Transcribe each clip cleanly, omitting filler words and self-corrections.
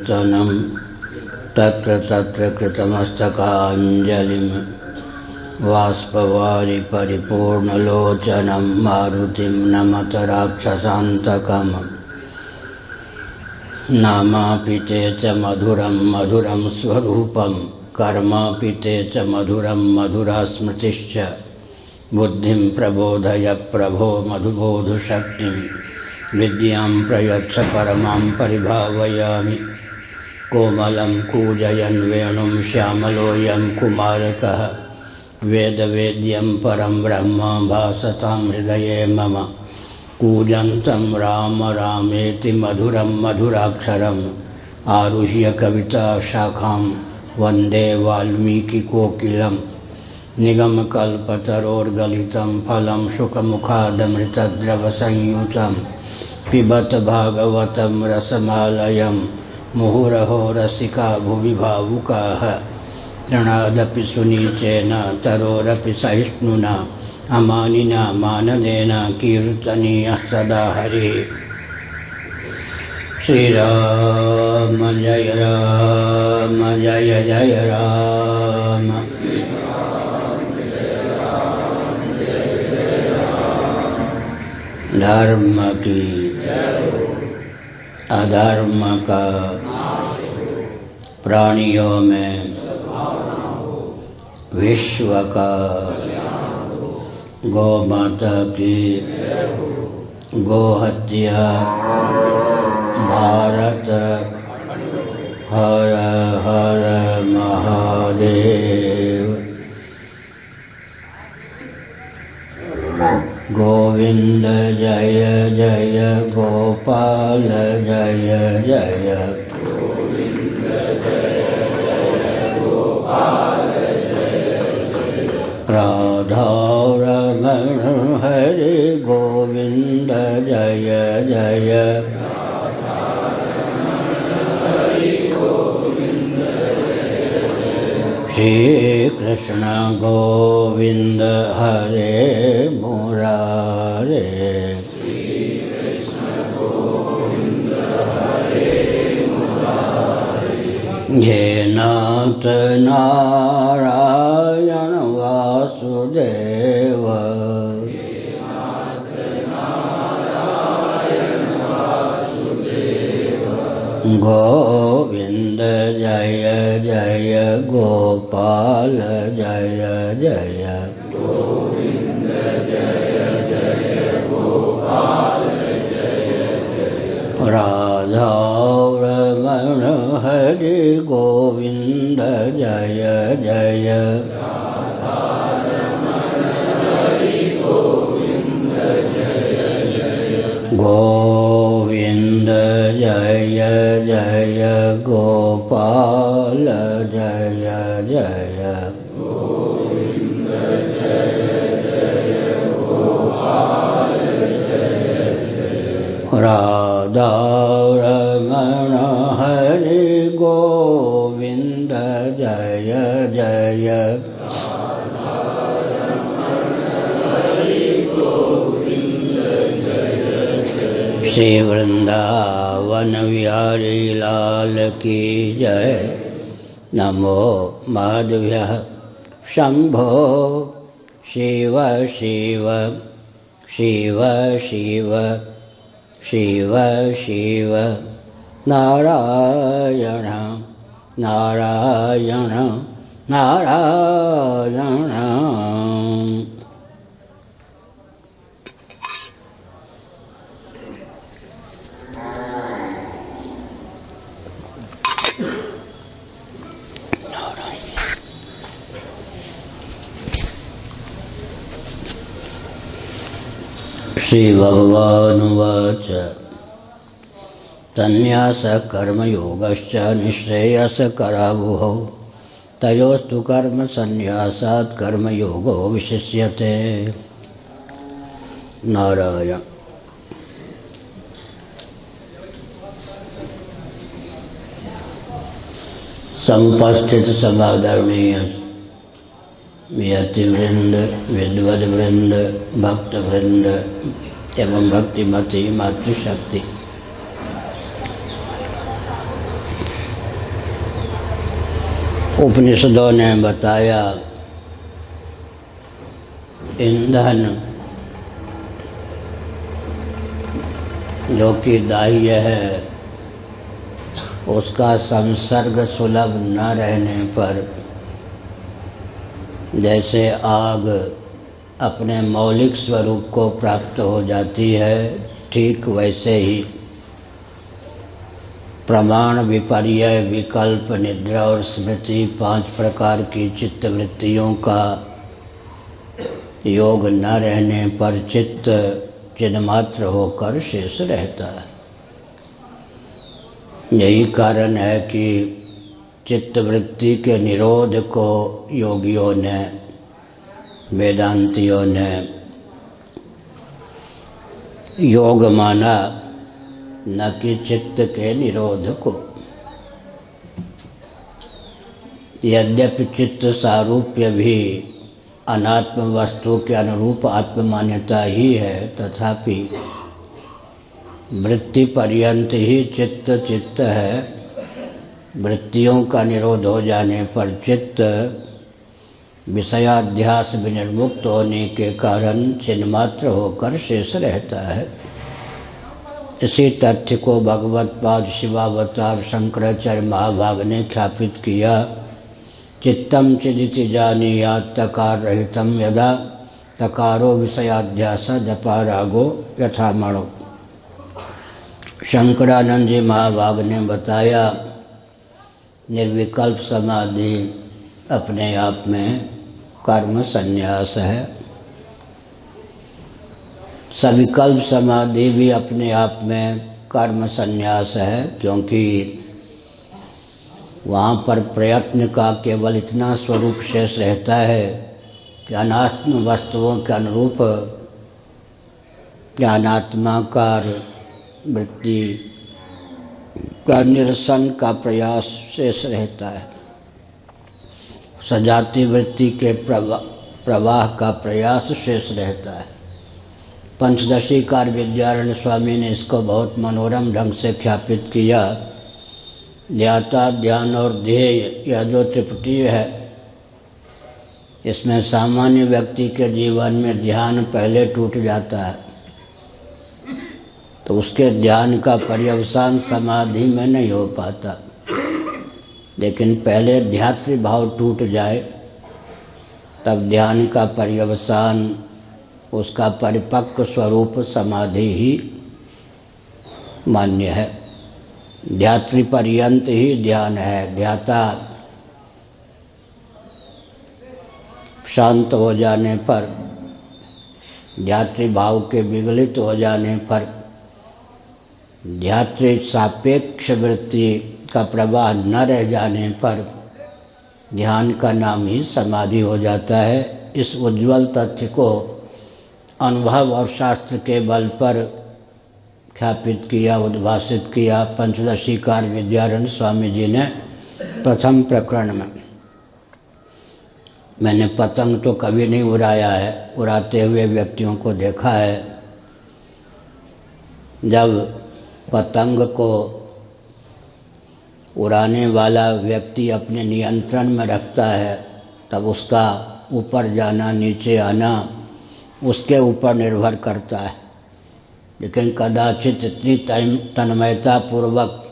कीर्तनं तत्र तत्र कृतमस्तकाञ्जलिं वाष्पवारि परिपूर्णलोचनं मारुतिं नमत राक्षसान्तकम् नामापि ते च मधुरं मधुरं स्वरूपं कर्मापि ते च मधुरं मधुरा स्मृतिश्च बुद्धिं प्रबोधय प्रभो मधुबोधशक्तिं विद्यां प्रयच्छ परमां परिभावयामि कोमलं कूजयन् वेणुं श्यामलोऽयं कुमारकः वेदवेद्यं परं ब्रह्म भासतां हृदये मम कूजन्तं राम रामेति मधुरं मधुराक्षरम् आरुह्य कविताशाखां वन्दे वाल्मीकिकोकिलं निगमकल्पतरोर्गलितं फलं शुकमुखादमृतद्रवसंयुतं पिबत भागवतं रसमालयं मुहुरहो रसिका भुवि भावुकाः तृणादपि सुनीचेन तरोरपि सहिष्णुना अमानिना मानदेन कीर्तनीयः सदा हरिः। श्रीराम जय जय राम धर्म की अधर्म का प्राणियों में विश्व का गोमाता की गोहत्या भारत हर हर महादेव। गोविंद जय जय गोपाल जय जय गोविंद जय जय गोपाल जय जय राधा रमण हरे गोविंद जय जय श्री कृष्ण गोविंद हरे मुरारे श्री कृष्ण गोविंद हरे मुरारे हे नाथ नारायण वासुदेव हे नाथ नारायण वासुदेव गोविंद जय जय गोपाल जय जय गोविंद जय जय गोपाल जय जय राधा रमण हरि गोविंद जय जय राधा रमण हरि गोविंद जय जय गोविंद जय जय गोपाल जय जय गोविंद जय जय गोपाल जय जय राधा रमण हरि गोविंद जय जय राधा रमण हरि गोविंद जय जय श्री वृंदावन विहारी लाल की जय। नमो माधव्यः शंभो शिव शिव शिव शिव शिव शिव नारायण नारायण नारायण। श्री भगवानुवाच तन्यास कर्मयोगश्च निःश्रेयसकरावुहौ तयोस्तु कर्म संन्यासात् कर्मयोगो विशिष्यते। नारायण। समुपस्थित समादरणीय यतिवृंद, विद्वद वृंद, भक्त वृंद एवं भक्तिमती मातृशक्ति, उपनिषदों ने बताया ईंधन जो कि दाह्य है उसका संसर्ग सुलभ न रहने पर जैसे आग अपने मौलिक स्वरूप को प्राप्त हो जाती है, ठीक वैसे ही प्रमाण, विपर्य, विकल्प, निद्रा और स्मृति 5 प्रकार की चित्तवृत्तियों का योग न रहने पर चित्त चिन्मात्र होकर शेष रहता है। यही कारण है कि चित्तवृत्ति के निरोध को योगियों ने, वेदांतियों ने योग माना, न कि चित्त के निरोध को। यद्यपि चित्त सारूप्य भी अनात्म वस्तु के अनुरूप आत्ममान्यता ही है, तथापि वृत्ति पर्यंत ही चित्त चित्त है। वृत्तियों का निरोध हो जाने पर चित्त विषयाध्यास विनिर्मुक्त होने के कारण चिन्मात्र होकर शेष रहता है। इसी तथ्य को भगवत पाद शिवावतार शंकराचार्य महाभाग ने ख्यापित किया। चित्तम चिदिति जानीयात् तकार रहितम यदा तकारो विषयाध्यास जपा रागो यथा मणो। शंकरानंद जी महाभाग ने बताया निर्विकल्प समाधि अपने आप में कर्म संन्यास है। सविकल्प समाधि भी अपने आप में कर्म संन्यास है, क्योंकि वहाँ पर प्रयत्न का केवल इतना स्वरूप शेष रहता है कि अनात्म वस्तुओं के अनुरूप ज्ञानात्माकार वृत्ति का निरसन का प्रयास शेष रहता है। सजाती वृत्ति के प्रवाह का प्रयास शेष रहता है। पंचदशी कार विद्यारण्य स्वामी ने इसको बहुत मनोरम ढंग से ख्यापित किया। ध्याता, ध्यान और ध्येय, यह जो त्रिपुटी है, इसमें सामान्य व्यक्ति के जीवन में ध्यान पहले टूट जाता है तो उसके ध्यान का पर्यवसान समाधि में नहीं हो पाता। लेकिन पहले ध्यात्री भाव टूट जाए तब ध्यान का पर्यवसान, उसका परिपक्व स्वरूप समाधि ही मान्य है। ध्यात्री पर्यंत ही ध्यान है। ध्याता शांत हो जाने पर, ध्यात्री भाव के विगलित हो जाने पर, ध्यात्री सापेक्ष वृत्ति का प्रवाह न रह जाने पर ध्यान का नाम ही समाधि हो जाता है। इस उज्ज्वल तथ्य को अनुभव और शास्त्र के बल पर ख्यापित किया, उद्भाषित किया पंचदशी कार विद्यारण्य स्वामी जी ने प्रथम प्रकरण में। मैंने पतंग तो कभी नहीं उड़ाया है, उड़ाते हुए व्यक्तियों को देखा है। जब पतंग को उड़ाने वाला व्यक्ति अपने नियंत्रण में रखता है तब उसका ऊपर जाना, नीचे आना उसके ऊपर निर्भर करता है। लेकिन कदाचित इतनी तन्मयता पूर्वक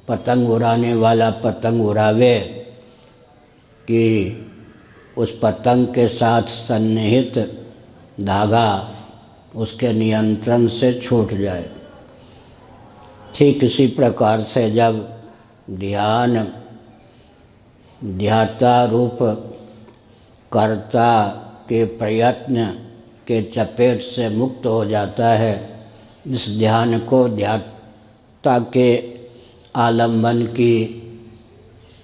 पतंग उड़ाने वाला पतंग उड़ावे कि उस पतंग के साथ सन्निहित धागा उसके नियंत्रण से छूट जाए। ठीक इसी प्रकार से जब ध्यान ध्याता रूप कर्ता के प्रयत्न के चपेट से मुक्त हो जाता है, इस ध्यान को ध्याता के आलंबन की,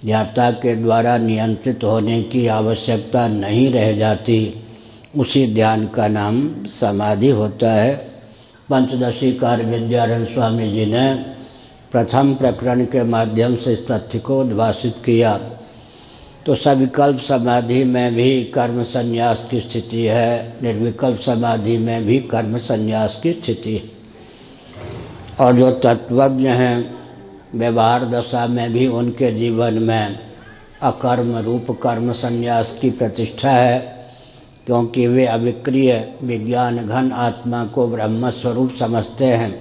ध्याता के द्वारा नियंत्रित होने की आवश्यकता नहीं रह जाती। उसी ध्यान का नाम समाधि होता है। पंचदशी कार विद्यारण्य स्वामी जी ने प्रथम प्रकरण के माध्यम से इस तथ्य को उद्भाषित किया। तो सविकल्प समाधि में भी कर्म संन्यास की स्थिति है, निर्विकल्प समाधि में भी कर्म संन्यास की स्थिति है। और जो तत्वज्ञ हैं व्यवहार दशा में भी उनके जीवन में अकर्म रूप कर्म संन्यास की प्रतिष्ठा है, क्योंकि वे अविक्रिय विज्ञान घन आत्मा को ब्रह्म स्वरूप समझते हैं।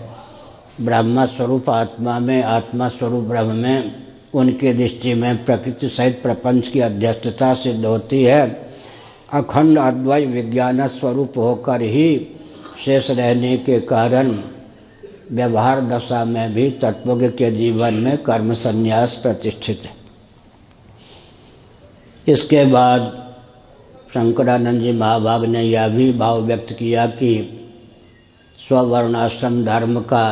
ब्रह्म स्वरूप आत्मा में, आत्मा स्वरूप ब्रह्म में उनकी दृष्टि में प्रकृति सहित प्रपंच की अध्यक्षता सिद्ध होती है। अखंड अद्वैत विज्ञान स्वरूप होकर ही शेष रहने के कारण व्यवहार दशा में भी तत्वज्ञ के जीवन में कर्म संन्यास प्रतिष्ठित है। इसके बाद शंकरानंद जी महाभाग ने यह भी भाव व्यक्त किया कि स्ववर्णाश्रम धर्म का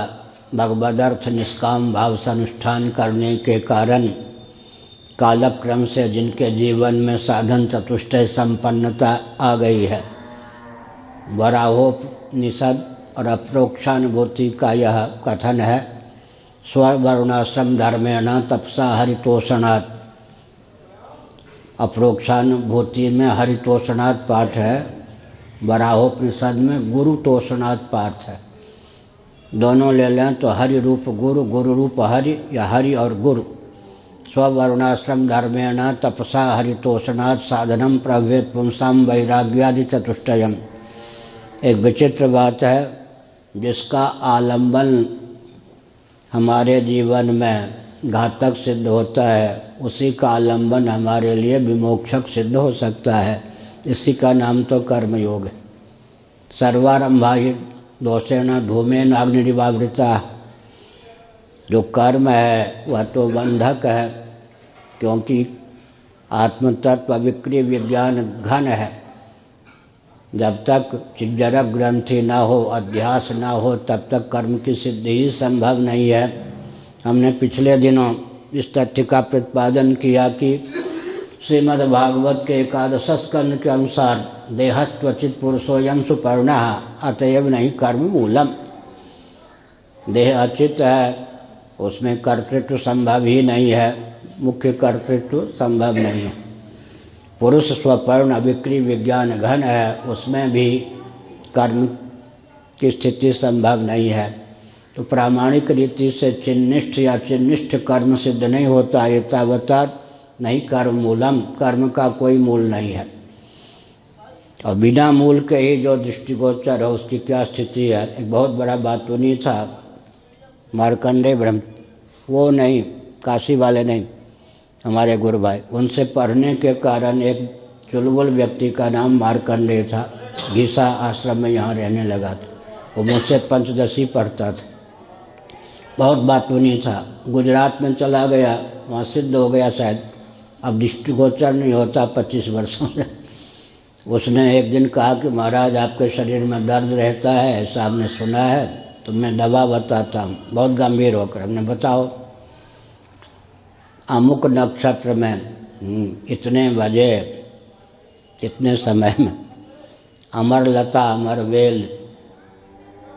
भगवदर्थ निष्काम भाव से अनुष्ठान करने के कारण कालक्रम से जिनके जीवन में साधन चतुष्टय संपन्नता आ गई है, वराहोपनिषद और अप्रोक्षानुभूति का यह कथन है, स्ववर्णाश्रम धर्मेण तपसा हरितोषणात्। अप्रोक्षानुभूति में हरितोषणात् पाठ है, वराहोपनिषद में गुरुतोषणात् पाठ है। दोनों ले लें तो हरि रूप गुरु, गुरु रूप हरि या हरि और गुरु। स्ववर्णाश्रम धर्मेण तपसा हरितोषणात् साधनम प्रभवेत् पुंसाम वैराग्यादि चतुष्टयम्। एक विचित्र बात है, जिसका आलंबन हमारे जीवन में घातक सिद्ध होता है, उसी का आलंबन हमारे लिए विमोक्षक सिद्ध हो सकता है। इसी का नाम तो कर्मयोग है। सर्वारंभा ही दोषेण धूमेन अग्निरिवावृता। जो कर्म है वह तो बंधक है, क्योंकि आत्मतत्व अविक्रिय विज्ञान घन है। जब तक चिज्जरक ग्रंथि न हो, अध्यास न हो, तब तक कर्म की सिद्धि ही संभव नहीं है। हमने पिछले दिनों इस तथ्य का प्रतिपादन किया कि श्रीमद् भागवत के 11 स्कंद के अनुसार देहस्त्वचित पुरुषोयम सुपर्णः अतएव नहीं कर्म मूलम। देह अचित है, उसमें कर्तृत्व संभव ही नहीं है, मुख्य कर्तृत्व संभव नहीं है। पुरुष स्वपर्ण अविक्रिय विज्ञान घन है, उसमें भी कर्म की स्थिति संभव नहीं है। तो प्रामाणिक रीति से चिन्निष्ठ या चिन्निष्ठ कर्म सिद्ध नहीं होता। एतावता नहीं कर्म मूलम, कर्म का कोई मूल नहीं है। और बिना मूल के ही जो दृष्टिगोचर है उसकी क्या स्थिति है। एक बहुत बड़ा बातूनी था मार्कंडेय ब्रह्म, वो नहीं, काशी वाले नहीं, हमारे गुरु भाई, उनसे पढ़ने के कारण एक चुलबुल व्यक्ति का नाम मार्कंडेय था, घीसा आश्रम में यहाँ रहने लगा था। वो मुझसे पंचदशी पढ़ता था, बहुत बातूनी था। गुजरात में चला गया, वहाँ सिद्ध हो गया शायद, अब दृष्टिगोचर नहीं होता 25 वर्षों से। उसने एक दिन कहा कि महाराज आपके शरीर में दर्द रहता है, ऐसा आपने सुना है, तो मैं दवा बताता हूँ। बहुत गंभीर होकर हमने बताओ। अमुक नक्षत्र में इतने बजे इतने समय में अमरलता अमरवेल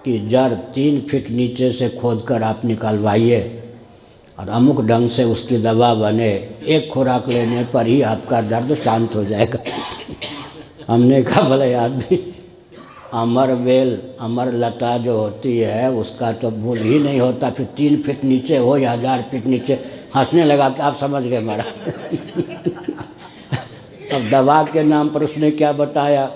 की जड़ 3 फीट नीचे से खोदकर आप निकलवाइए और अमुक ढंग से उसकी दवा बने, एक खुराक लेने पर ही आपका दर्द शांत हो जाएगा। हमने कहा भले आदमी, अमरवेल अमरलता जो होती है उसका तो भूल ही नहीं होता, फिर 3 फीट नीचे हो या 1000 फीट नीचे। हंसने लगा कि आप समझ गए मारा। अब दवा के नाम पर उसने क्या बताया,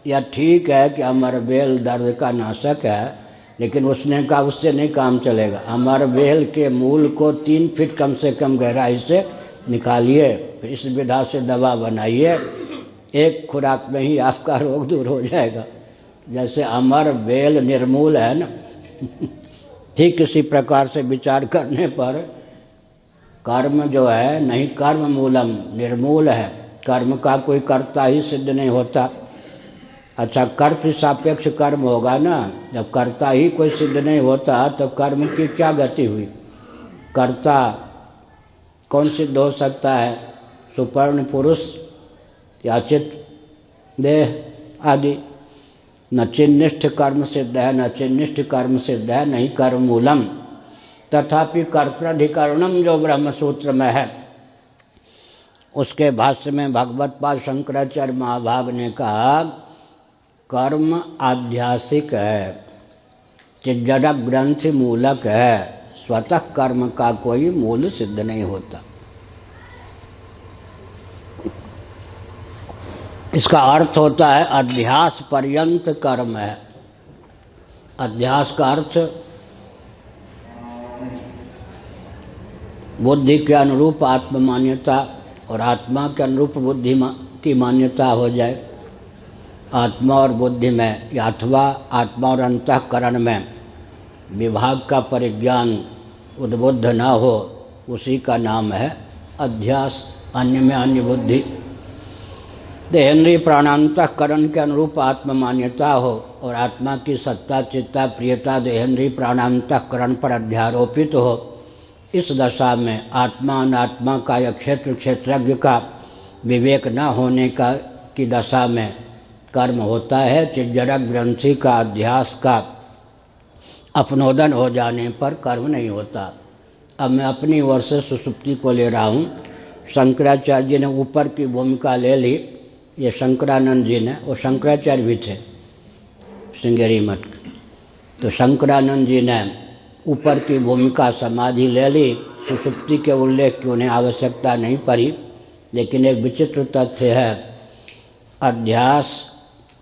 या ठीक है कि अमरवेल दर्द का नाशक है, लेकिन उसने कहा उससे नहीं काम चलेगा। अमरवेल के मूल को 3 फीट कम से कम गहराई से निकालिए, फिर इस विधा से दवा बनाइए, एक खुराक में ही आपका रोग दूर हो जाएगा। जैसे अमरवेल निर्मूल है ना, ठीक इसी प्रकार से विचार करने पर कर्म जो है नहीं कर्म मूलम, निर्मूल है। कर्म का कोई कर्ता ही सिद्ध नहीं होता। अच्छा, कर्त सापेक्ष कर्म होगा ना, जब कर्ता ही कोई सिद्ध नहीं होता तो कर्म की क्या गति हुई। कर्ता कौन सिद्ध हो सकता है, सुपर्ण पुरुष या चित देह आदि। न चिन्निष्ठ कर्म सिद्ध है, न चिन्निष्ठ कर्म सिद्ध है, नहीं कर्म मूलम। तथापि कर्तृधिकरणम जो ब्रह्म सूत्र में है, उसके भाष्य में भगवत पाद शंकराचार्य महाभाग ने कहा कर्म आध्यासिक है, चिज्जडक ग्रंथि मूलक है, स्वतः कर्म का कोई मूल सिद्ध नहीं होता। इसका अर्थ होता है अध्यास पर्यंत कर्म है। अध्यास का अर्थ बुद्धि के अनुरूप आत्ममान्यता और आत्मा के अनुरूप बुद्धि की मान्यता हो जाए। आत्मा और बुद्धि में अथवा आत्मा और अंतःकरण में विभाग का परिज्ञान उद्बुद्ध न हो, उसी का नाम है अध्यास। अन्य में अन्य बुद्धि, देहेंद्रिय प्राणांतःकरण के अनुरूप आत्ममान्यता हो और आत्मा की सत्ता चित्ता प्रियता देहेंद्रिय प्राणांतःकरण पर अध्यारोपित हो। इस दशा में आत्मा अनात्मा का या क्षेत्र क्षेत्रज्ञ का विवेक न होने की दशा में कर्म होता है। चिज्जड़क ग्रंथि का अध्यास का अपनोदन हो जाने पर कर्म नहीं होता। अब मैं अपनी ओर से सुषुप्ति को ले रहा हूँ। शंकराचार्य जी ने ऊपर की भूमिका ले ली। ये शंकरानंद जी ने, वो शंकराचार्य भी थे श्रृंगेरी मठ के, तो शंकरानंद जी ने ऊपर की भूमिका समाधि ले ली। सुषुप्ति के उल्लेख की उन्हें आवश्यकता नहीं पड़ी। लेकिन एक विचित्र तथ्य है, अध्यास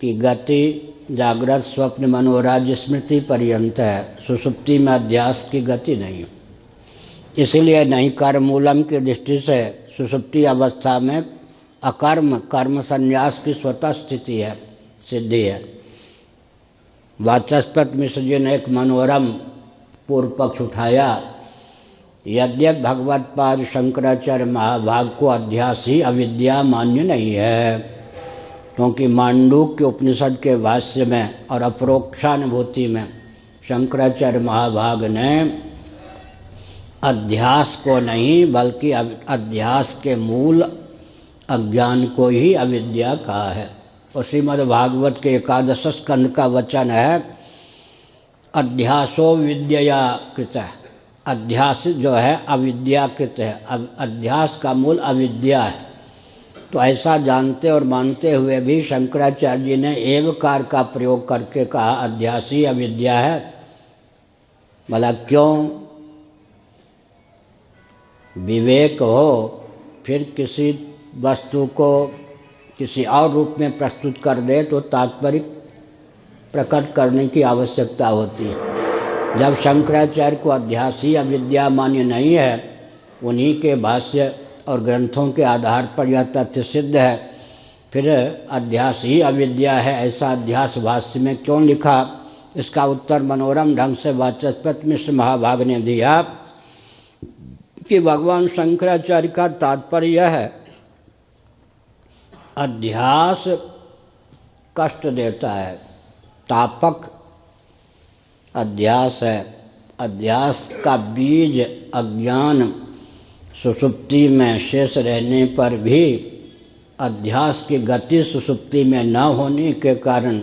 की गति जागृत स्वप्न मनोराज्य स्मृति पर्यंत है, सुषुप्ति में अध्यास की गति नहीं। इसलिए नहीं कर्म मूलम की दृष्टि से सुषुप्ति अवस्था में अकर्म कर्म संन्यास की स्वतः स्थिति है, सिद्धि है। वाचस्पति मिश्र जी ने एक मनोरम पूर्व पक्ष उठाया। यद्यपि भगवत्पाद शंकराचार्य महाभाग को अध्यास ही अविद्या मान्य नहीं है, क्योंकि मांडूक्य उपनिषद के भाष्य में और अपरोक्षानुभूति में शंकराचार्य महाभाग ने अध्यास को नहीं बल्कि अध्यास के मूल अज्ञान को ही अविद्या कहा है। और श्रीमद् भागवत के 11 स्कंद का वचन है, अध्यासो विद्यया कृत है। अध्यास जो है अविद्याकृत है, अध्यास का मूल अविद्या है। तो ऐसा जानते और मानते हुए भी शंकराचार्य जी ने एवकार का प्रयोग करके कहा अध्यास ही अविद्या है। भला क्यों? विवेक हो, फिर किसी वस्तु को किसी और रूप में प्रस्तुत कर दे तो तात्पर्य प्रकट करने की आवश्यकता होती है। जब शंकराचार्य को अध्यास ही अविद्या मान्य नहीं है, उन्हीं के भाष्य और ग्रंथों के आधार पर यह तथ्य सिद्ध है, फिर अध्यास ही अविद्या है ऐसा अध्यास भाष्य में क्यों लिखा? इसका उत्तर मनोरम ढंग से वाचस्पति मिश्र महाभाग ने दिया कि भगवान शंकराचार्य का तात्पर्य यह है, अध्यास कष्ट देता है, तापक अध्यास है। अध्यास का बीज अज्ञान सुषुप्ति में शेष रहने पर भी अध्यास की गति सुषुप्ति में न होने के कारण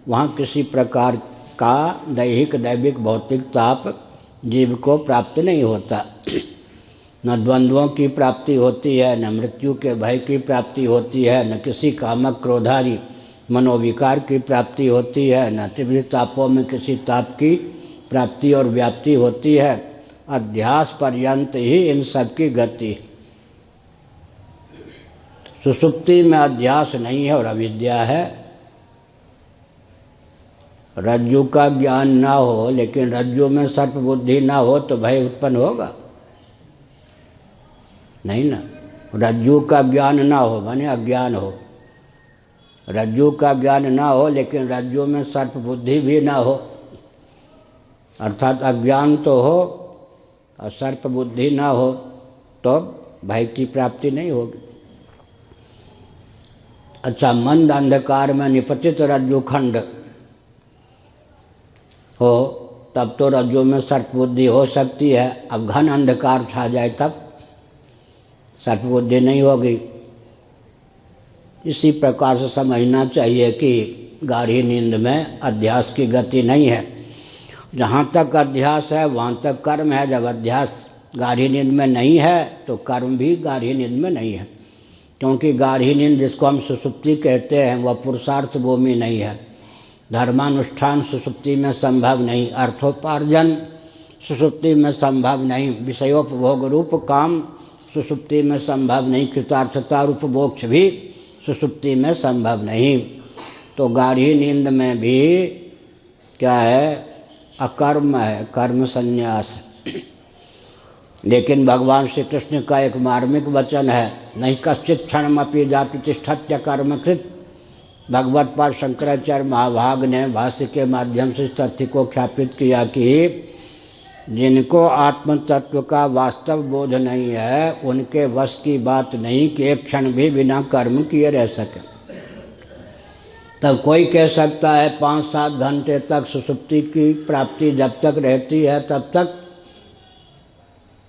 वहाँ किसी प्रकार का दैहिक दैविक भौतिक ताप जीव को प्राप्त नहीं होता। न द्वंद्वों की प्राप्ति होती है, न मृत्यु के भय की प्राप्ति होती है, न किसी कामक क्रोधारी मनोविकार की प्राप्ति होती है, न तीव्र तापों में किसी ताप की प्राप्ति और व्याप्ति होती है। अध्यास पर्यंत ही इन सब की गति। सुषुप्ति में अध्यास नहीं है और अविद्या है। रज्जु का ज्ञान ना हो लेकिन रज्जु में सर्प बुद्धि ना हो तो भय उत्पन्न होगा नहीं ना। रज्जु का ज्ञान ना हो माने अज्ञान हो। रज्जु का ज्ञान ना हो लेकिन रज्जु में सर्प बुद्धि भी ना हो, अर्थात अज्ञान तो हो और सर्प बुद्धि ना हो तो भय की प्राप्ति नहीं होगी। अच्छा, मंद अंधकार में निपतित रज्जु खंड हो तब तो रज्जु में सर्प बुद्धि हो सकती है। अब घन अंधकार छा जाए तब सर्प बुद्धि नहीं होगी। इसी प्रकार से समझना चाहिए कि गाढ़ी नींद में अध्यास की गति नहीं है। जहाँ तक अध्यास है वहाँ तक कर्म है। जब अध्यास गाढ़ी नींद में नहीं है तो कर्म भी गाढ़ी नींद में नहीं है, क्योंकि गाढ़ी नींद जिसको हम सुषुप्ति कहते हैं वह पुरुषार्थ भूमि नहीं है। धर्मानुष्ठान सुषुप्ति में संभव नहीं, अर्थोपार्जन सुषुप्ति में संभव नहीं, विषयोपभोग रूप काम सुषुप्ति में संभव नहीं, कृतार्थता रूप मोक्ष भी सुषुप्ति में संभव नहीं। तो गाढ़ी नींद में भी क्या है, अकर्म है, कर्म संन्यास। लेकिन भगवान श्री कृष्ण का एक मार्मिक वचन है, नहीं कश्चित क्षणमपि जातु तिष्ठत्य कर्मकृत। भगवत पाद शंकराचार्य महाभाग ने भाष्य के माध्यम से इस तथ्य को ख्यापित किया कि जिनको आत्म तत्व का वास्तव बोध नहीं है, उनके वश की बात नहीं कि एक क्षण भी बिना कर्म किए रह सके। तब कोई कह सकता है 5-7 घंटे तक सुषुप्ति की प्राप्ति जब तक रहती है तब तक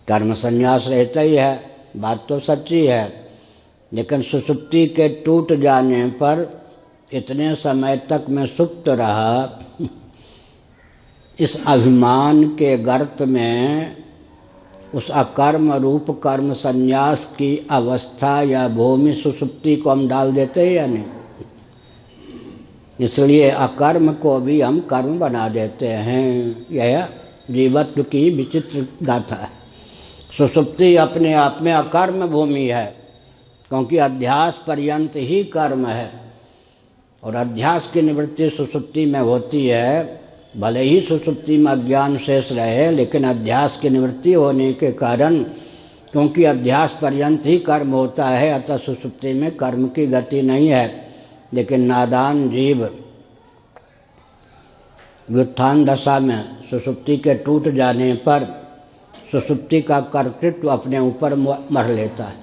कर्म संन्यास रहता ही है। बात तो सच्ची है, लेकिन सुषुप्ति के टूट जाने पर इतने समय तक मैं सुप्त रहा, इस अभिमान के गर्त में उस अकर्म रूप कर्म संन्यास की अवस्था या भूमि सुषुप्ति को हम डाल देते हैं या नहीं। इसलिए अकर्म को भी हम कर्म बना देते हैं। यह जीवत्व की विचित्र गाथा है। सुषुप्ति अपने आप में अकर्म भूमि है, क्योंकि अध्यास पर्यंत ही कर्म है, और अध्यास की निवृत्ति सुषुप्ति में होती है। भले ही सुषुप्ति में अज्ञान शेष रहे, लेकिन अध्यास की निवृत्ति होने के कारण, क्योंकि अध्यास पर्यंत ही कर्म होता है, अतः सुषुप्ति में कर्म की गति नहीं है। लेकिन नादान जीव व्युत्थान दशा में सुषुप्ति के टूट जाने पर सुषुप्ति का कर्तृत्व अपने ऊपर मर लेता है।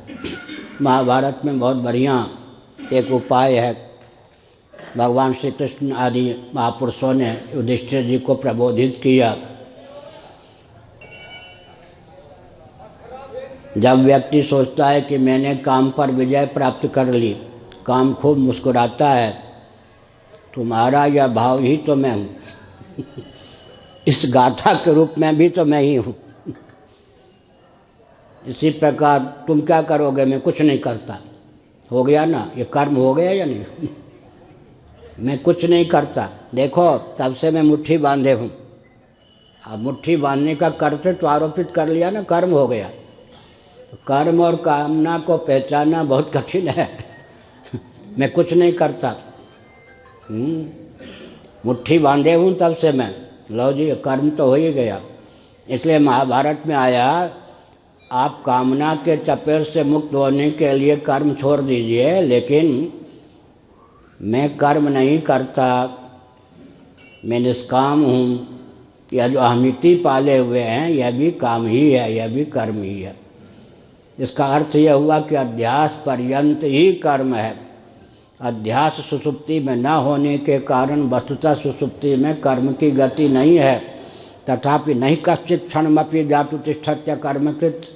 महाभारत में बहुत बढ़िया एक उपाय है, भगवान श्री कृष्ण आदि महापुरुषों ने युधिष्ठिर जी को प्रबोधित किया। जब व्यक्ति सोचता है कि मैंने काम पर विजय प्राप्त कर ली, काम खूब मुस्कुराता है, तुम्हारा यह भाव ही तो मैं हूँ। इस गाथा के रूप में भी तो मैं ही हूँ। इसी प्रकार तुम क्या करोगे, मैं कुछ नहीं करता। हो गया ना, ये कर्म हो गया या नहीं। मैं कुछ नहीं करता, देखो तब से मैं मुट्ठी बांधे हूँ। अब मुट्ठी बांधने का कर्तृत्व आरोपित कर लिया ना, कर्म हो गया। तो कर्म और कामना को पहचानना बहुत कठिन है। मैं कुछ नहीं करता, मुट्ठी बांधे हूँ तब से मैं, लो जी कर्म तो हो ही गया। इसलिए महाभारत में आया, आप कामना के चपेट से मुक्त होने के लिए कर्म छोड़ दीजिए, लेकिन मैं कर्म नहीं करता, मैं निष्काम हूँ। यह जो अहमिति पाले हुए हैं, यह भी काम ही है, यह भी कर्म ही है। इसका अर्थ यह हुआ कि अध्यास पर्यंत ही कर्म है। अध्यास सुषुप्ति में न होने के कारण वस्तुतः सुषुप्ति में कर्म की गति नहीं है। तथापि नहीं कश्चित क्षणमपि जातु तिष्ठत्य कर्मकृत।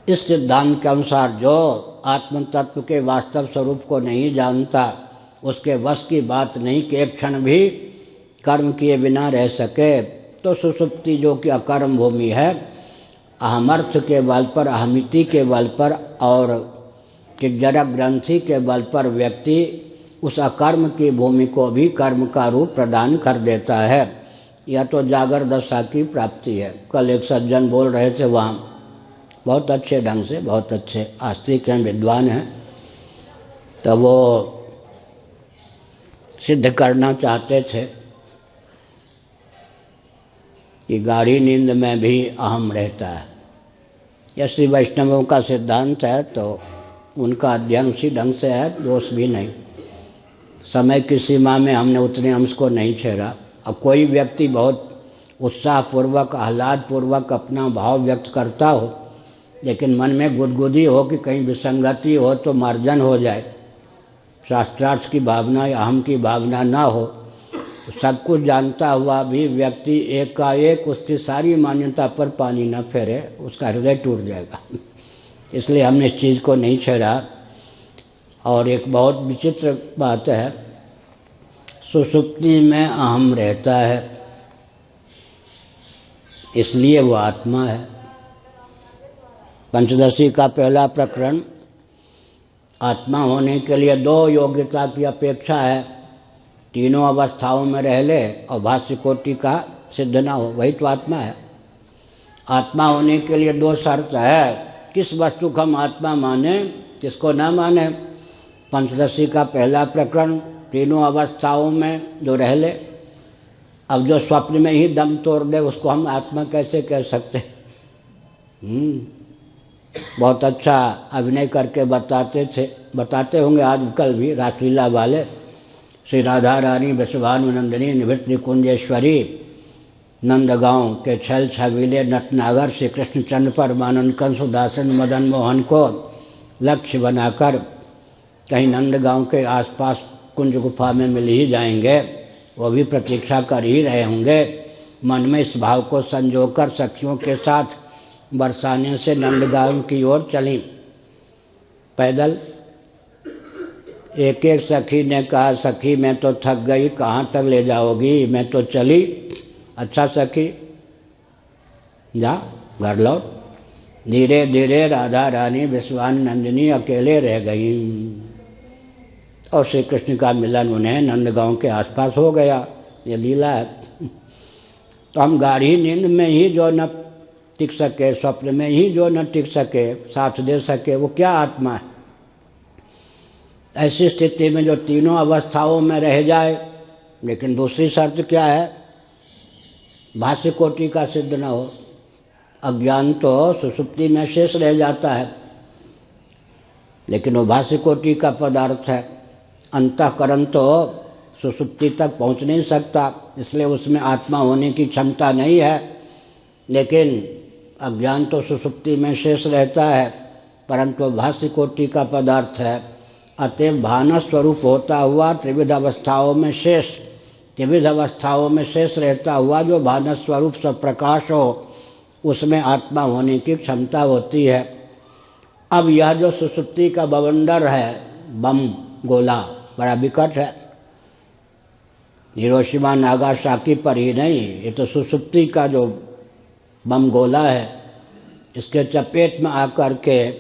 इस सिद्धांत के अनुसार जो आत्म तत्व के वास्तव स्वरूप को नहीं जानता, उसके वश की बात नहीं कि एक क्षण भी कर्म किए बिना रह सके। तो सुषुप्ति जो कि अकर्म भूमि है, अहमर्थ के बल पर, अहमिति के बल पर और जरा ग्रंथि के बल पर व्यक्ति उस अकर्म की भूमि को भी कर्म का रूप प्रदान कर देता है। यह तो जागर दशा की प्राप्ति है। कल एक सज्जन बोल रहे थे वहाँ, बहुत अच्छे ढंग से, बहुत अच्छे आस्तिक हैं, विद्वान हैं, तो वो सिद्ध करना चाहते थे कि गाढ़ी नींद में भी अहम रहता है। यह श्री वैष्णवों का सिद्धांत है, तो उनका अध्ययन उसी ढंग से है, दोष भी नहीं। समय की सीमा में हमने उतने अंश को नहीं छेड़ा। अब कोई व्यक्ति बहुत उत्साहपूर्वक, आह्लादपूर्वक अपना भाव व्यक्त करता हो, लेकिन मन में गुदगुदी हो कि कहीं विसंगति हो तो मार्जन हो जाए, शास्त्रार्थ की भावना या अहम की भावना ना हो, तो सब कुछ जानता हुआ भी व्यक्ति एकाएक उसकी सारी मान्यता पर पानी न फेरे, उसका हृदय टूट जाएगा। इसलिए हमने इस चीज़ को नहीं छेड़ा। और एक बहुत विचित्र बात है, सुषुप्ति में अहम रहता है, इसलिए वो आत्मा है। पंचदशी का पहला प्रकरण, आत्मा होने के लिए 2 योग्यता की अपेक्षा है, तीनों अवस्थाओं में रह ले और भाष्य कोटि का सिद्ध ना हो, वही तो आत्मा है। आत्मा होने के लिए 2 शर्त है, किस वस्तु को हम आत्मा माने, किसको ना माने। पंचदशी का पहला प्रकरण, तीनों अवस्थाओं में जो रह ले। अब जो स्वप्न में ही दम तोड़ दे उसको हम आत्मा कैसे कह सकते? बहुत अच्छा अभिनय करके बताते होंगे आजकल भी रासलीला वाले। श्री राधा रानी वृषभानुनंदिनी निवृत्ति कुंजेश्वरी नंदगांव के छल छबीले नटनागर श्री कृष्णचंद्र परमानंद कंसुदासन मदन मोहन को लक्ष्य बनाकर कहीं नंदगांव के आसपास कुंज गुफा में मिल ही जाएंगे, वो भी प्रतीक्षा कर ही रहे होंगे। मन में इस भाव को संजोकर सखियों के साथ बरसाने से नंदगांव की ओर चली पैदल। एक एक सखी ने कहा, सखी मैं तो थक गई, कहाँ तक ले जाओगी, मैं तो चली। अच्छा सखी जा घर लौट। धीरे धीरे राधा रानी विश्वानंदिनी अकेले रह गई और श्री कृष्ण का मिलन उन्हें नंदगांव के आसपास हो गया। ये लीला है। तो हम गाढ़ी नींद में ही जो न टिक सके, स्वप्न में ही जो न टिक सके, साथ दे सके, वो क्या आत्मा है? ऐसी स्थिति में जो तीनों अवस्थाओं में रह जाए, लेकिन दूसरी शर्त क्या है? भाष्य कोटि का सिद्ध न हो। अज्ञान तो सुषुप्ति में शेष रह जाता है, लेकिन वो भाष्य कोटि का पदार्थ है। अंतःकरण तो सुषुप्ति तक पहुंच नहीं सकता, इसलिए उसमें आत्मा होने की क्षमता नहीं है। लेकिन अज्ञान तो सुषुप्ति में शेष रहता है, परंतु भाष्य कोटि का पदार्थ है। अतएव भान स्वरूप होता हुआ त्रिविध अवस्थाओं में शेष रहता हुआ जो भान स्वरूप स्वप्रकाश हो, उसमें आत्मा होने की क्षमता होती है। अब यह जो सुषुप्ति का बवंडर है, बम गोला, बड़ा विकट है। हिरोशिमा नागासाकी पर ही नहीं, ये तो सुषुप्ति का जो बम गोला है, इसके चपेट में आकर के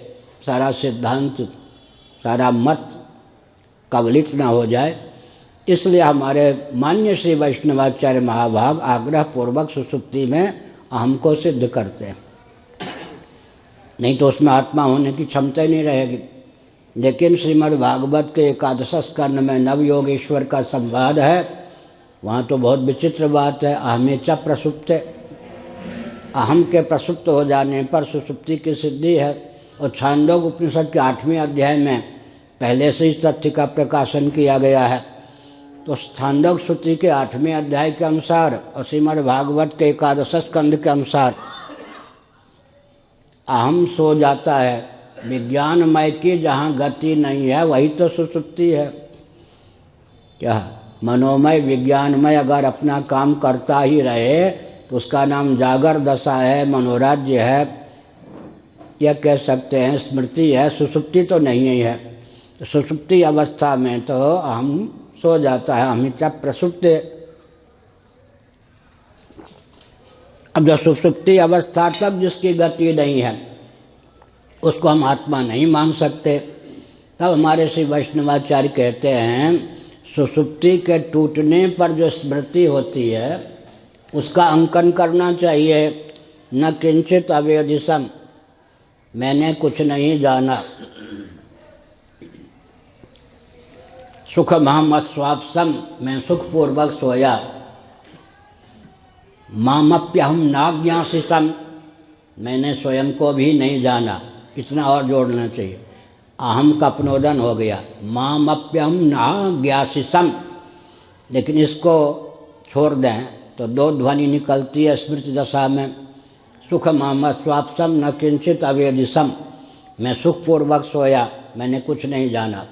सारा सिद्धांत, सारा मत कबलित न हो जाए, इसलिए हमारे मान्य श्री वैष्णवाचार्य महाभाग आग्रह पूर्वक सुषुप्ति में अहम को सिद्ध करते हैं। नहीं तो उसमें आत्मा होने की क्षमता ही नहीं रहेगी। लेकिन श्रीमद् भागवत के एकादश स्कंद में नवयोगेश्वर का संवाद है, वहाँ तो बहुत विचित्र बात है। अहमे च प्रसुप्ते, अहम के प्रसुप्त हो जाने पर सुषुप्ति की सिद्धि है। और छांदोग्य उपनिषद के 8वें अध्याय में पहले से ही तथ्य का प्रकाशन किया गया है। तो छांदोग्य श्रुति के 8वें अध्याय के अनुसार और श्रीमद् भागवत के एकादश स्कंद के अनुसार अहम सो जाता है। विज्ञानमय की जहाँ गति नहीं है वही तो सुषुप्ति है। क्या मनोमय विज्ञानमय अगर अपना काम करता ही रहे तो उसका नाम जागर दशा है, मनोराज्य है, यह कह सकते हैं, स्मृति है। सुषुप्ति तो नहीं ही है। सुषुप्ति अवस्था में तो हम सो जाता है, अमिता प्रसुप्त। अब जो सुषुप्ति अवस्था तक जिसकी गति नहीं है उसको हम आत्मा नहीं मान सकते। तब हमारे श्री वैष्णवाचार्य कहते हैं सुषुप्ति के टूटने पर जो स्मृति होती है उसका अंकन करना चाहिए। न किंचित अवेदिशम, मैंने कुछ नहीं जाना। सुखमहम अस्वाप्सम, मैं सुखपूर्वक सोया। मामप्यहम नाज्ञासिसम, मैंने स्वयं को भी नहीं जाना। इतना और जोड़ना चाहिए, अहम का अपनोदन हो गया। मामप्यहम नाज्ञासिसम, लेकिन इसको छोड़ दें तो दो ध्वनि निकलती है स्मृति दशा में। सुखमहम अस्वाप्सम न किंचित अवेदिशम, मैं सुखपूर्वक सोया, मैंने कुछ नहीं जाना।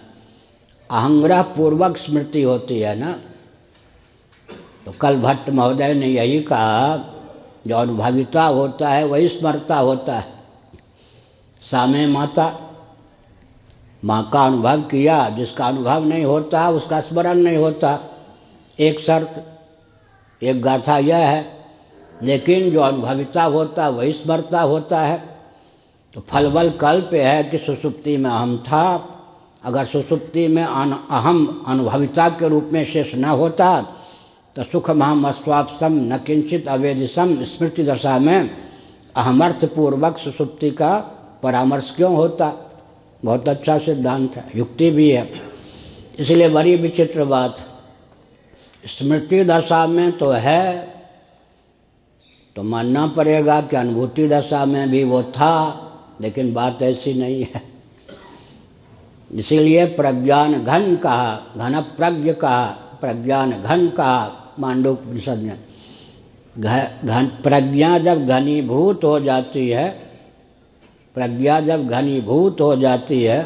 अहंग्रह पूर्वक स्मृति होती है ना। तो कल भट्ट महोदय ने यही कहा, जो अनुभविता होता है वही स्मरता होता है। सामे माता, माँ का अनुभव किया, जिसका अनुभव नहीं होता उसका स्मरण नहीं होता। एक शर्त, एक गाथा यह है, लेकिन जो अनुभविता होता है वही स्मरता होता है। तो फलबल कल्प है कि सुषुप्ति में अहम था। अगर सुषुप्ति में अहम अनुभविता के रूप में शेष न होता तो सुखमहम अस्वाप्सम न किंचित अवेदिशम स्मृति दशा में अहमर्थपूर्वक सुषुप्ति का परामर्श क्यों होता। बहुत अच्छा सिद्धांत है, युक्ति भी है। इसलिए बड़ी विचित्र बात, स्मृति दशा में तो है तो मानना पड़ेगा कि अनुभूति दशा में भी वो था, लेकिन बात ऐसी नहीं है। इसीलिए प्रज्ञान घन कहा, घन प्रज्ञ कहा, प्रज्ञान घन कहा मांडूक्योपनिषद में। घन प्रज्ञा जब घनीभूत हो जाती है, प्रज्ञा जब घनीभूत हो जाती है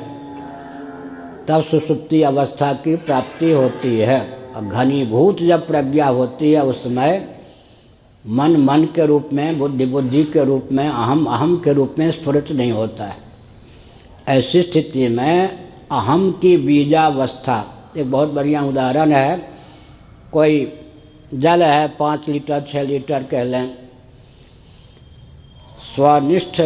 तब सुषुप्ति अवस्था की प्राप्ति होती है। और घनीभूत जब प्रज्ञा होती है उस समय मन मन के रूप में, बुद्धि बुद्धि के रूप में, अहम अहम के रूप में स्फुरित नहीं होता है। ऐसी स्थिति में अहम की बीजावस्था, एक बहुत बढ़िया उदाहरण है। कोई जल है 5 लीटर 6 लीटर कह लें, स्वनिष्ठ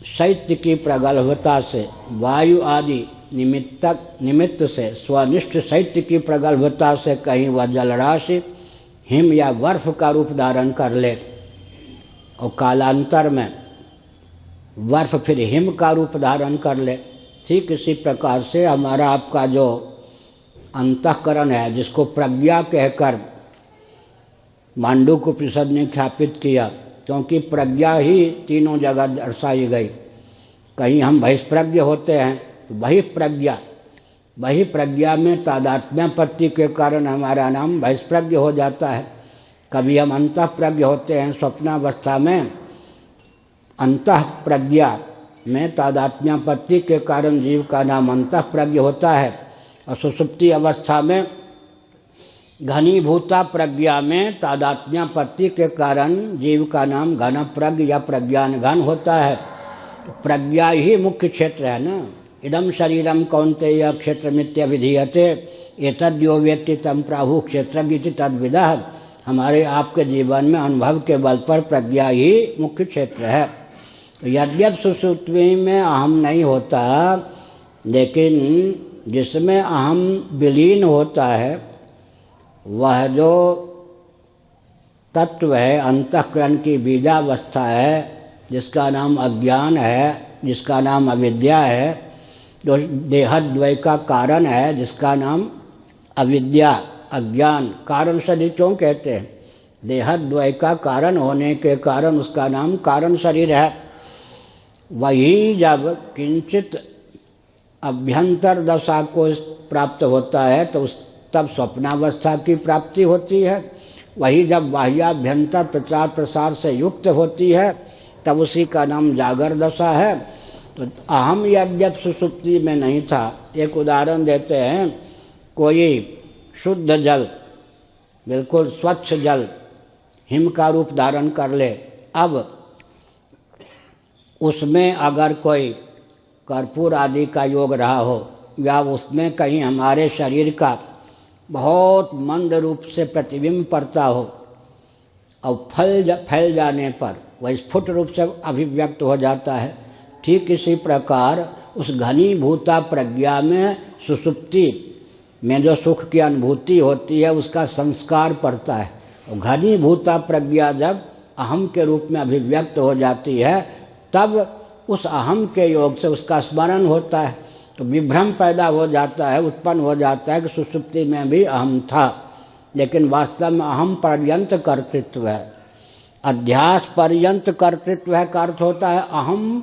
शैत्य की प्रगल्भता से, वायु आदि निमित्त से, स्वनिष्ठ शैत्य की प्रगल्भता से कहीं वह जलराशि हिम या बर्फ का रूप धारण कर ले और कालांतर में बर्फ फिर हिम का रूप धारण कर ले। ठीक इसी प्रकार से हमारा आपका जो अंतःकरण है, जिसको प्रज्ञा कहकर मांडूक्योपनिषद ने ख्यापित किया, क्योंकि प्रज्ञा ही तीनों जगह दर्शाई गई। कहीं हम बहिष्प्रज्ञ होते हैं तो बहिप्रज्ञा में तादात्म्यापत्ति के कारण हमारा नाम बहिष्प्रज्ञ हो जाता है। कभी हम अंतःप्रज्ञ होते हैं स्वप्नावस्था में, अंतःप्रज्ञा में तादात्म्यापत्ति के कारण जीव का नाम अंतःप्रज्ञ होता है। और सुषुप्ति अवस्था में घनीभूता प्रज्ञा में तादात्म्यापत्ति के कारण जीव का नाम घन प्रज्ञ या प्रज्ञान घन होता है। प्रज्ञा ही मुख्य क्षेत्र है ना। इदम शरीरम कौन्तेय क्षेत्रमित्यभिधीयते एतद्यो वेत्ति तं प्राहुः क्षेत्रज्ञ तद्विदः। हमारे आपके जीवन में अनुभव के बल पर प्रज्ञा ही मुख्य क्षेत्र है। तो यद्यप सुषुप्ति में अहम नहीं होता, लेकिन जिसमें अहम विलीन होता है वह जो तत्व है, अंतःकरण की बीजावस्था है, जिसका नाम अज्ञान है, जिसका नाम अविद्या है, जो देहद्वय का कारण है, जिसका नाम अविद्या अज्ञान, कारण शरीर क्यों कहते हैं? देहद्वय का कारण होने के कारण उसका नाम कारण शरीर है। वही जब किंचित अभ्यंतर दशा को प्राप्त होता है तो तब स्वप्नावस्था की प्राप्ति होती है। वही जब बाह्याभ्यंतर प्रचार प्रसार से युक्त होती है तब उसी का नाम जागर दशा है। तो अहम यद्यप सुषुप्ति में नहीं था, एक उदाहरण देते हैं। कोई शुद्ध जल, बिल्कुल स्वच्छ जल हिम का रूप धारण कर ले, अब उसमें अगर कोई कर्पूर आदि का योग रहा हो या उसमें कहीं हमारे शरीर का बहुत मंद रूप से प्रतिबिंब पड़ता हो और फैल जाने पर वह स्फुट रूप से अभिव्यक्त हो जाता है। ठीक इसी प्रकार उस घनीभूता प्रज्ञा में सुषुप्ति में जो सुख की अनुभूति होती है उसका संस्कार पड़ता है। और घनीभूता प्रज्ञा जब अहम के रूप में अभिव्यक्त हो जाती है तब उस अहम के योग से उसका स्मरण होता है। तो विभ्रम पैदा हो जाता है, उत्पन्न हो जाता है कि सुषुप्ति में भी अहम था, लेकिन वास्तव में अहम पर्यंत कर्तृत्व है, अध्यास पर्यंत कर्तृत्व है का अर्थ होता है अहम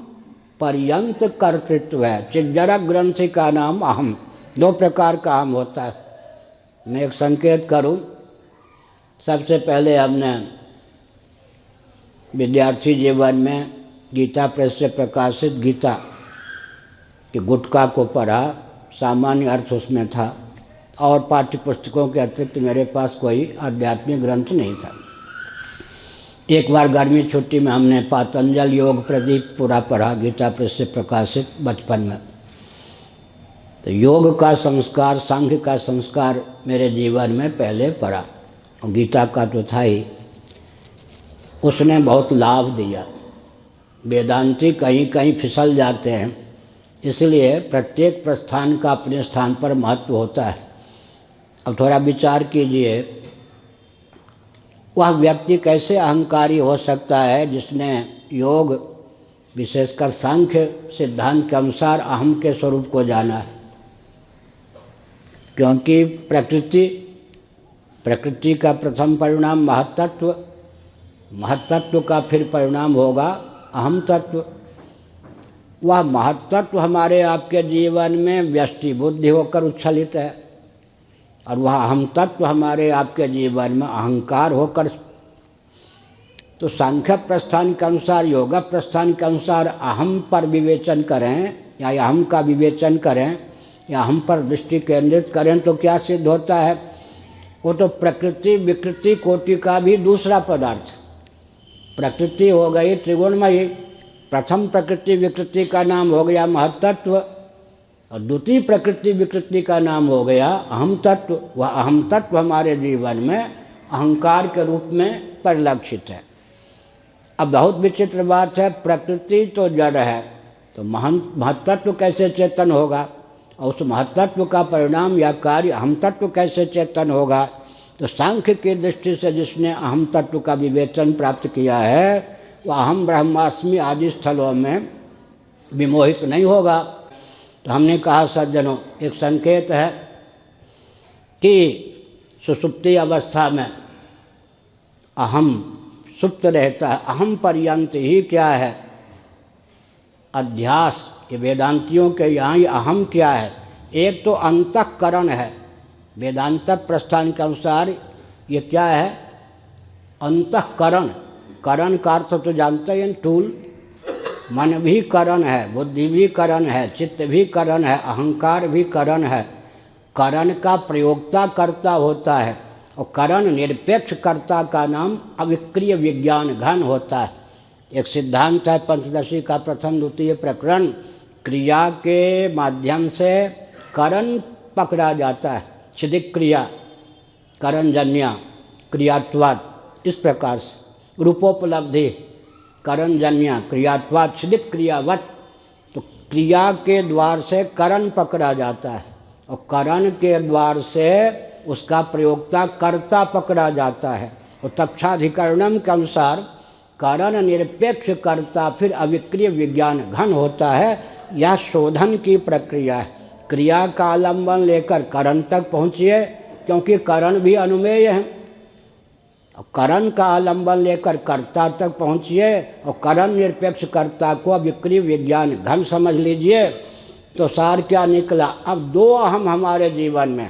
पर्यंत कर्तृत्व है। चिज्जरक ग्रंथि का नाम अहम, 2 प्रकार का अहम होता है। मैं एक संकेत करूं, सबसे पहले हमने विद्यार्थी जीवन में गीता प्रेस से प्रकाशित गीता के गुटका को पढ़ा, सामान्य अर्थ उसमें था, और पाठ्य पुस्तकों के अतिरिक्त मेरे पास कोई आध्यात्मिक ग्रंथ नहीं था। एक बार गर्मी छुट्टी में हमने पातंजल योग प्रदीप पूरा पढ़ा, गीता प्रेस से प्रकाशित, बचपन में। तो योग का संस्कार, सांख्य का संस्कार मेरे जीवन में पहले पढ़ा, और गीता का तो था ही। उसने बहुत लाभ दिया। वेदांती कहीं कहीं फिसल जाते हैं, इसलिए प्रत्येक प्रस्थान का अपने स्थान पर महत्व होता है। अब थोड़ा विचार कीजिए, वह व्यक्ति कैसे अहंकारी हो सकता है जिसने योग, विशेषकर सांख्य सिद्धांत के अनुसार अहम के स्वरूप को जाना है। क्योंकि प्रकृति का प्रथम परिणाम महत्तत्व, महत्तत्व का फिर परिणाम होगा अहम तत्व। वह महत्तत्व हमारे आपके जीवन में व्यष्टि बुद्धि होकर उच्छलित है और वह अहम तत्व हमारे आपके जीवन में अहंकार होकर। तो सांख्य प्रस्थान के अनुसार, योग प्रस्थान के अनुसार अहम पर विवेचन करें या अहम का विवेचन करें या हम पर दृष्टि केंद्रित करें तो क्या सिद्ध होता है? वो तो प्रकृति विकृति कोटि का भी दूसरा पदार्थ। प्रकृति हो गई त्रिगुणमयी, प्रथम प्रकृति विकृति का नाम हो गया महत्तत्व और द्वितीय प्रकृति विकृति का नाम हो गया अहम तत्व। वह अहम तत्व हमारे जीवन में अहंकार के रूप में परिलक्षित है। अब बहुत विचित्र बात है, प्रकृति तो जड़ है तो महत्तत्व कैसे चेतन होगा? और उस महत्तत्व का परिणाम या कार्य अहम तत्व कैसे चेतन होगा? तो सांख्य की दृष्टि से जिसने अहम तत्व का विवेचन प्राप्त किया है वह अहम ब्रह्मास्मि आदि स्थलों में विमोहित नहीं होगा। तो हमने कहा सज्जनों, एक संकेत है कि सुषुप्ति अवस्था में अहम सुप्त रहता है। अहम पर्यंत ही क्या है? अध्यास। ये वेदांतियों के यहाँ ही अहम क्या है? एक तो अंतःकरण है, वेदांत प्रस्थान के अनुसार ये क्या है? अंतःकरण। करण का अर्थ तो जानते हैं, टूल। मन भी करण है, बुद्धि भी करण है, चित्त भी करण है, अहंकार भी करण है। करण का प्रयोक्ता कर्ता होता है और करण निरपेक्ष कर्ता का नाम अविक्रिय विज्ञान घन होता है। एक सिद्धांत है पंचदशी का प्रथम द्वितीय प्रकरण, क्रिया के माध्यम से करण पकड़ा जाता है। छिदिक क्रिया करणजन्या क्रियात्वाद, इस प्रकार से रूपोपलब्धि करणजन्या क्रियात्वाद छिदिक क्रियावत। तो क्रिया के द्वार से करण पकड़ा जाता है और करण के द्वार से उसका प्रयोक्ता कर्ता पकड़ा जाता है। और तक्षाधिकरणम के अनुसार करण निरपेक्ष कर्ता फिर अविक्रिय विज्ञान घन होता है। यह शोधन की प्रक्रिया है। क्रिया का आलंबन लेकर करण तक पहुँचिए, क्योंकि करण भी अनुमेय है। और करण का आलंबन लेकर कर्ता तक पहुँचिए और करण निरपेक्ष कर्ता को अविक्रिय विज्ञान घन समझ लीजिए। तो सार क्या निकला? अब दो अहम हमारे जीवन में,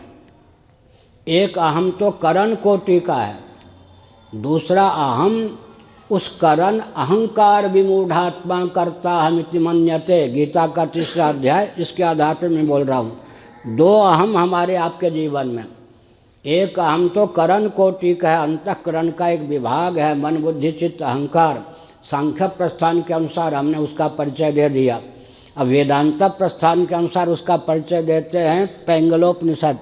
एक अहम तो करण कोटि का है, दूसरा अहम उस करण अहंकार विमूढ़ात्मा करता हमिति मन्यते, गीता का तीसरा अध्याय, इसके आधार पर मैं बोल रहा हूँ। दो अहम हमारे आपके जीवन में, एक अहम तो करण कोटि का है, अंतःकरण का एक विभाग है, मन बुद्धि चित्त अहंकार। सांख्य प्रस्थान के अनुसार हमने उसका परिचय दे दिया। अब वेदांत प्रस्थान के अनुसार उसका परिचय देते हैं पैंगलोपनिषद।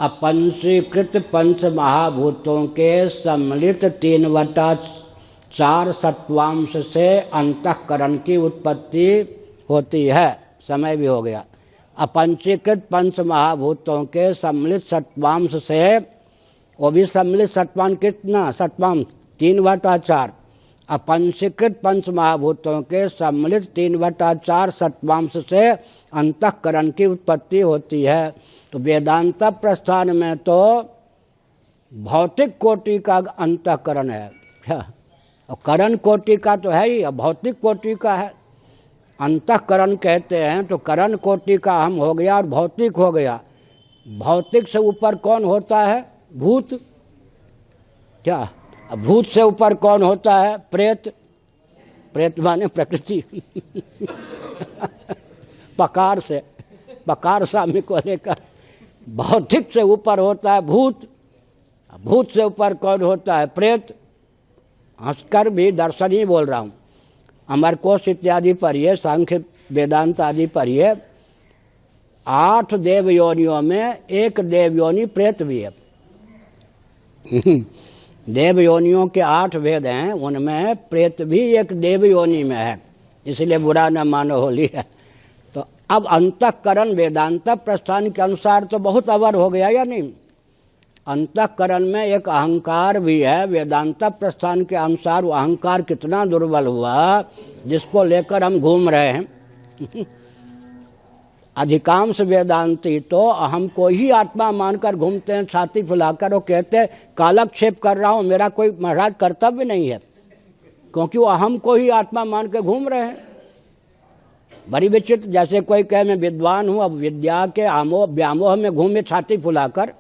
अपंचीकृत पंच महाभूतों के सम्मिलित 3/4 सत्वांश से अंतःकरण की उत्पत्ति होती है। समय भी हो गया। अपंचीकृत पंच महाभूतों के सम्मिलित सत्वांश से, वो भी सम्मिलित सत्वांश कितना? सत्वांश 3/4। अपंचीकृत पंच महाभूतों के सम्मिलित 3/4 सत्वांश से अंतःकरण की उत्पत्ति होती है। तो वेदांत प्रस्थान में तो भौतिक कोटि का अंतःकरण है, और करण कोटि का तो है ही, भौतिक कोटि का है। अंतःकरण कहते हैं तो करण कोटि का हम हो गया और भौतिक हो गया। भौतिक से ऊपर कौन होता है? भूत। क्या भूत से ऊपर कौन होता है? प्रेत। प्रेत माने प्रकृति। पकार से, पकार स्वामी को लेकर भौतिक से ऊपर होता है भूत। भूत से ऊपर कौन होता है? प्रेत। हंसकर भी दर्शन ही बोल रहा हूँ। अमरकोश इत्यादि पढ़िए, सांख्य वेदांत आदि पढ़िए। 8 देव योनियों में एक देव योनि प्रेत भी है। देव योनियों के 8 वेद हैं, उनमें प्रेत भी एक देव योनि में है, इसलिए बुरा न मानो होली है। तो अब अंतःकरण वेदांत प्रस्थान के अनुसार तो बहुत अवर हो गया या नहीं? अंतःकरण में एक अहंकार भी है। वेदांत प्रस्थान के अनुसार वो अहंकार कितना दुर्बल हुआ जिसको लेकर हम घूम रहे हैं। अधिकांश वेदांती तो अहम को ही आत्मा मानकर घूमते हैं, छाती फुलाकर, और कहते हैं कालक्षेप कर रहा हूँ, मेरा कोई महाराज कर्तव्य नहीं है, क्योंकि वो अहम को ही आत्मा मान के घूम रहे हैं। बड़ी विचित्र, जैसे कोई कहे मैं विद्वान हूँ, अब विद्या के व्यामोह में घूमे छाती फुलाकर।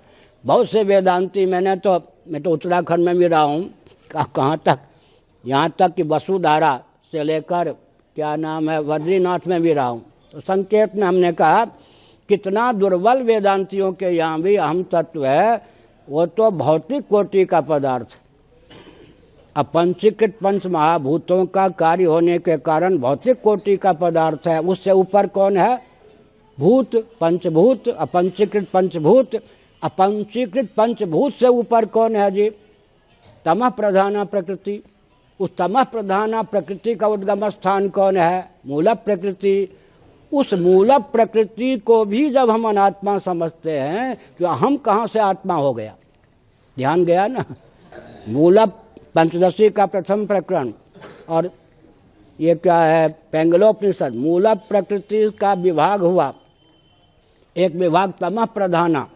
बहुत से वेदांती मैं तो उत्तराखंड में भी रहा हूँ, कहाँ तक, यहाँ तक कि वसुधारा से लेकर क्या नाम है बद्रीनाथ में भी रहा हूँ। तो संकेत में हमने कहा कितना दुर्बल वेदांतियों के यहाँ भी अहम तत्व है, वो तो भौतिक कोटि का पदार्थ, अपंचीकृत पंच महाभूतों का कार्य होने के कारण भौतिक कोटि का पदार्थ है। उससे ऊपर कौन है? भूत, पंचभूत, अपंचीकृत पंचभूत। अपंचीकृत पंचभूत से ऊपर कौन है जी? तमः प्रधाना प्रकृति। उस तमः प्रधाना प्रकृति का उद्गम स्थान कौन है? मूल प्रकृति। उस मूल प्रकृति को भी जब हम अनात्मा समझते हैं तो हम कहाँ से आत्मा हो गया? ध्यान गया ना? मूल पंचदशी का प्रथम प्रकरण और ये क्या है पैंगलोपनिषद, मूल प्रकृति का विभाग हुआ। एक विभाग तमः प्रधाना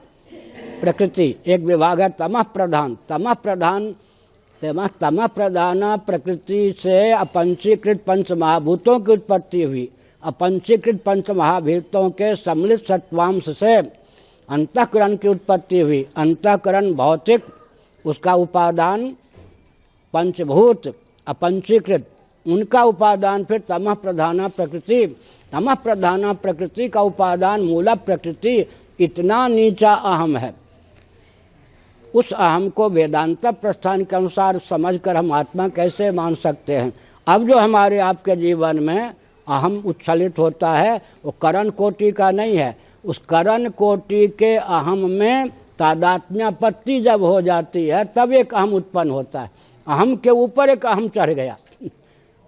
प्रकृति, एक विभाग है तमः प्रधान। तमः प्रधान तमः प्रधाना प्रकृति से अपंचीकृत पंच महाभूतों की उत्पत्ति हुई। अपंचीकृत पंच महाभूतों के सम्मिलित सत्वांश से अंतःकरण की उत्पत्ति हुई। अंतःकरण भौतिक, उसका उपादान पंचभूत अपंचीकृत, उनका उपादान फिर तमः प्रधाना प्रकृति। तमः प्रधाना प्रकृति का उपादान मूल प्रकृति। इतना नीचा अहम है। उस अहम को वेदांत प्रस्थान के अनुसार समझकर हम आत्मा कैसे मान सकते हैं? अब जो हमारे आपके जीवन में अहम उच्छलित होता है वो करण कोटि का नहीं है। उस करण कोटि के अहम में तादात्म्यापत्ति जब हो जाती है तब एक अहम उत्पन्न होता है। अहम के ऊपर एक अहम चढ़ गया,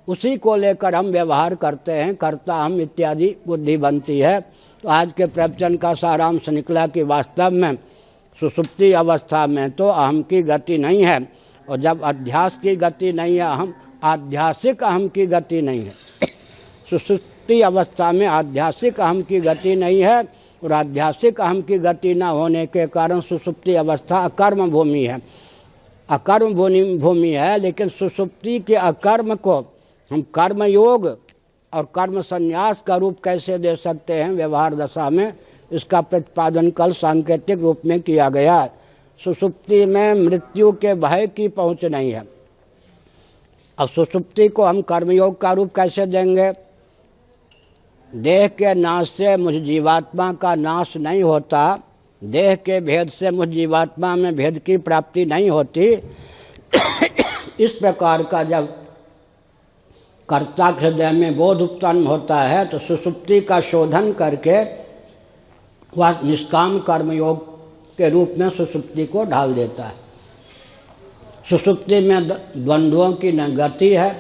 उसी को लेकर हम व्यवहार करते हैं, कर्ता हम इत्यादि बुद्धि बनती है। तो आज के प्रवचन का सारांश निकला कि वास्तव में सुषुप्ति अवस्था में तो अहम की गति नहीं है, और जब अध्यास की गति नहीं है, अहम आध्यासिक अहम की गति नहीं है। सुषुप्ति अवस्था में आध्यासिक अहम की गति नहीं है, और आध्यासिक अहम की गति न होने के कारण सुषुप्ति अवस्था अकर्म भूमि है। अकर्म भूमि है, लेकिन सुषुप्ति के अकर्म को हम कर्म योग और कर्म संन्यास का रूप कैसे दे सकते हैं व्यवहार दशा में, इसका प्रतिपादन कल सांकेतिक रूप में किया गया। सुषुप्ति में मृत्यु के भय की पहुंच नहीं है। अब सुषुप्ति को हम कर्मयोग का रूप कैसे देंगे? देह के नाश से मुझ जीवात्मा का नाश नहीं होता, देह के भेद से मुझ जीवात्मा में भेद की प्राप्ति नहीं होती। इस प्रकार का जब कर्ता हृदय में बोध उत्पन्न होता है तो सुषुप्ति का शोधन करके वह निष्काम कर्मयोग के रूप में सुषुप्ति को ढाल देता है। सुषुप्ति में द्वंद्वों की न गति है,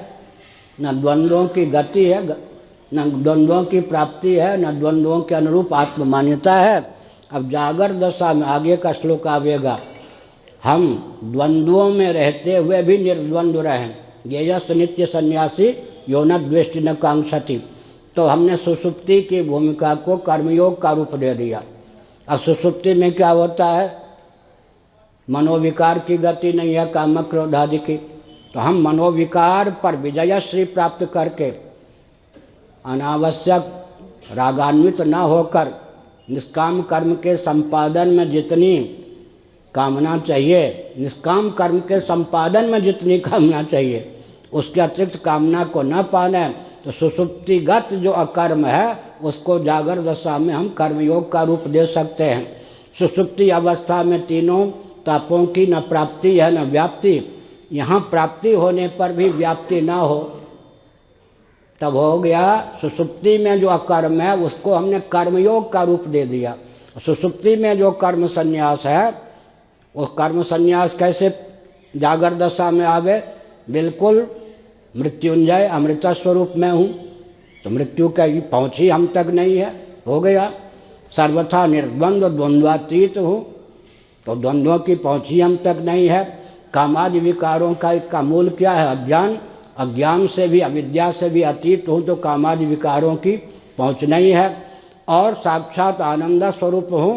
न द्वंद्वों की गति है, न द्वंद्वों की प्राप्ति है, न द्वंद्वों के अनुरूप आत्ममान्यता है। अब जागर दशा में आगे का श्लोक आवेगा, हम द्वंद्वों में रहते हुए भी निर्द्वंद्व रहें। ज्ञेयस्थ नित्य सन्यासी यो न द्वेष्टि न कांक्षति। तो हमने सुषुप्ति की भूमिका को कर्मयोग का रूप दे दिया। अब सुषुप्ति में क्या होता है? मनोविकार की गति नहीं है, काम क्रोध आदि की। तो हम मनोविकार पर विजयश्री प्राप्त करके अनावश्यक रागान्वित न होकर निष्काम कर्म के संपादन में जितनी कामना चाहिए, निष्काम कर्म के संपादन में जितनी कामना चाहिए, उसके अतिरिक्त कामना को न पाने, तो सुषुप्तिगत जो अकर्म है उसको जागर दशा में हम कर्मयोग का रूप दे सकते हैं। सुषुप्ति अवस्था में तीनों तापों की न प्राप्ति है न व्याप्ति। यहाँ प्राप्ति होने पर भी व्याप्ति ना हो तब हो गया। सुषुप्ति में जो अकर्म है उसको हमने कर्मयोग का रूप दे दिया। सुषुप्ति में जो कर्म संन्यास है वो कर्म संन्यास कैसे जागर दशा में आवे? बिल्कुल मृत्युंजय अमृत स्वरूप में हूँ, तो मृत्यु का पहुँच ही हम तक नहीं है, हो गया। सर्वथा निर्द्वंद्व द्वंद्वातीत हूँ, तो द्वंद्वों की पहुँच ही हम तक नहीं है। कामादि विकारों का मूल क्या है? अज्ञान। अज्ञान से भी अविद्या से भी अतीत हूँ, तो कामादि विकारों की पहुँच नहीं है। और साक्षात आनंद स्वरूप हूँ,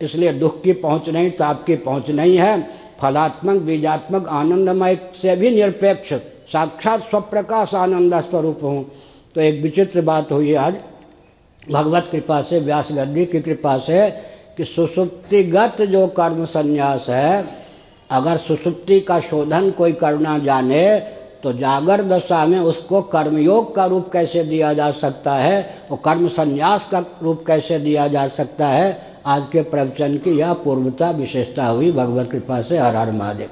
इसलिए दुख की पहुँच नहीं, ताप की पहुँच नहीं है। फलात्मक बीजात्मक आनंदमय से भी निरपेक्ष साक्षात स्वप्रकाश आनंद स्वरूप हूँ। तो एक विचित्र बात हुई आज भगवत कृपा से, व्यास गद्दी की कृपा से, कि सुषुप्तिगत जो कर्म संन्यास है, अगर सुषुप्ति का शोधन कोई करना जाने तो जागर दशा में उसको कर्मयोग का रूप कैसे दिया जा सकता है, वो कर्म संन्यास का रूप कैसे दिया जा सकता है। आज के प्रवचन की यह पूर्वता विशेषता हुई भगवत कृपा से। हर हर महादेव।